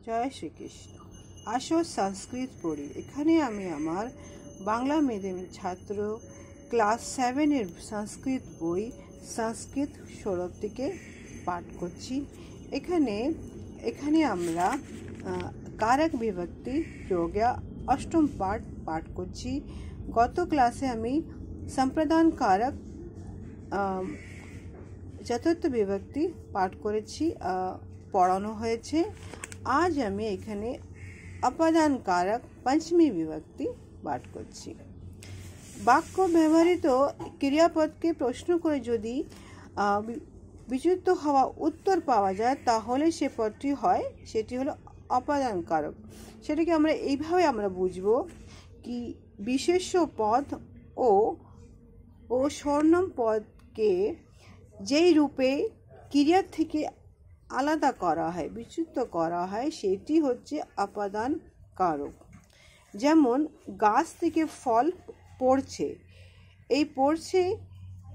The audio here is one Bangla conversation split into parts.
জয় শ্রীকৃষ্ণ। আসো সংস্কৃত পড়ি। এখানে আমি আমার বাংলা মিডিয়ামের ছাত্র ক্লাস 7-এর সংস্কৃত বই সংস্কৃত সৌরভ থেকে পাঠ করছি। এখানে আমরা কারক বিভক্তি প্রজ্ঞা অষ্টম পাঠ করছি। গত ক্লাসে আমি সম্প্রদান কারক চতুর্থ বিভক্তি পাঠ করেছি, পড়ানো হয়েছে। আজ আমি এখানে অপাদান কারক পঞ্চমী বিভক্তি পাঠ করছি। বাক্য ব্যবহৃত ক্রিয়াপদকে প্রশ্ন করে যদি বিযুক্ত হওয়া উত্তর পাওয়া যায় তাহলে সে পদটি হয়, সেটি হলো অপাদান কারক। সেটাকে আমরা এইভাবে আমরা বুঝব কি বিশেষ্য পদ ও স্বর্ণম পদকে যেই রূপে ক্রিয়া থেকে আলাদা করা হয়, বিচ্যুত করা হয়, সেটি হচ্ছে অপাদান কারক। যেমন গাছ থেকে ফল পড়ছে, এই পড়ছে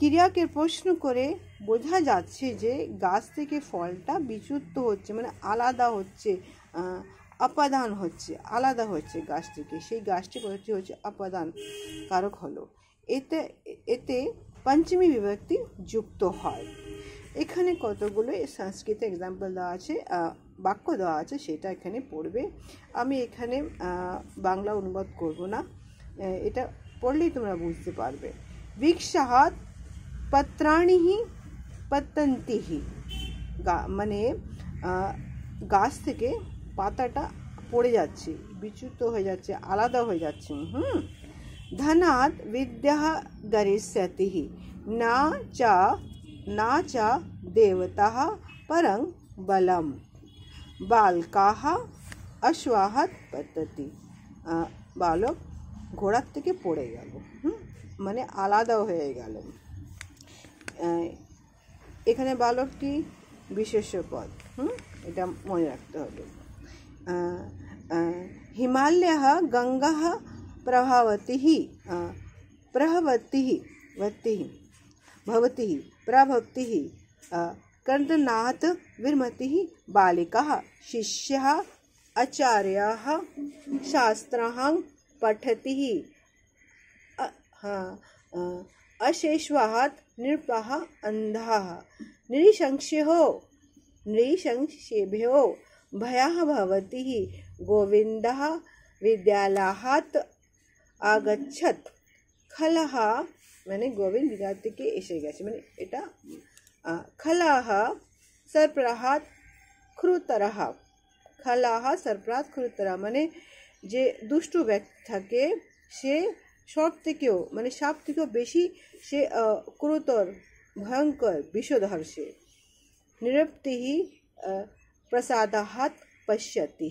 ক্রিয়াকে প্রশ্ন করে বোঝা যাচ্ছে যে গাছ থেকে ফলটা বিচ্যুত হচ্ছে, মানে আলাদা হচ্ছে, অপাদান হচ্ছে, আলাদা হচ্ছে গাছ থেকে। সেই গাছটি পদ্ধতি হচ্ছে অপাদান কারক হলো। এতে পঞ্চমী বিভক্তি যুক্ত হয়। এখানে কতগুলো সংস্কৃত এক্সাম্পল দেওয়া আছে, বাক্য দেওয়া আছে, সেটা এখানে পড়বে। আমি এখানে বাংলা অনুবাদ করব না, এটা পড়লেই তোমরা বুঝতে পারবে। বৃক্ষাৎ পত্রাণি পতন্তি, মানে গাছ থেকে পাতাটা পড়ে যাচ্ছে, বিচ্যুত হয়ে যাচ্ছে, আলাদা হয়ে যাচ্ছে। ধনাৎ বিদ্যা গরিষ্যতি না চা দেবতাঃ পরং বলম বালকাঃ অশ্বাৎ পততি। বালক ঘোড়ার থেকে পড়ে গেল, মানে আলাদা হয়ে গেল। এখানে বালকটি বিশেষ্য পদ, এটা মনে রাখতে হবে। হিমালয়ः গঙ্গাः প্রভাবতিः कर्दनात् विरमतिः बालिकाः शिष्यः आचार्यः शास्त्रान् पठति अशेष्वात् नृपः अन्धाः नृशंसेभ्यो भयः भवति गोविन्दः विद्यालयात् आगच्छत् खलः, মানে গোবিন্দ বিদ্যালয় থেকে এসে গেছে, মানে এটা খলাহ সর্প্রাহাত ক্ষুতরাহ। খলাহ সর্প্রাহাত ক্ষুতরাহ মানে যে দুষ্টু ব্যক্তি থাকে সে সব থেকেও, মানে সব থেকেও বেশি সে ক্রুতর, ভয়ঙ্কর, বিষধর সে। নিরপ্তিঃ প্রসাদাহাত পশ্যতি।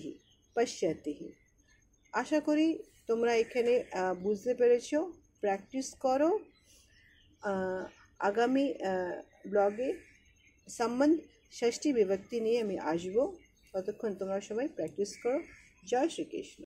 আশা করি তোমরা এখানে বুঝতে পেরেছ। প্র্যাকটিস করো। আগামী ব্লগে সম্বন্ধ ষষ্ঠী বিভক্তি নিয়ে আমি আসবো। ততক্ষণ তোমরা সবাই প্র্যাকটিস করো। জয় শ্রীকৃষ্ণ।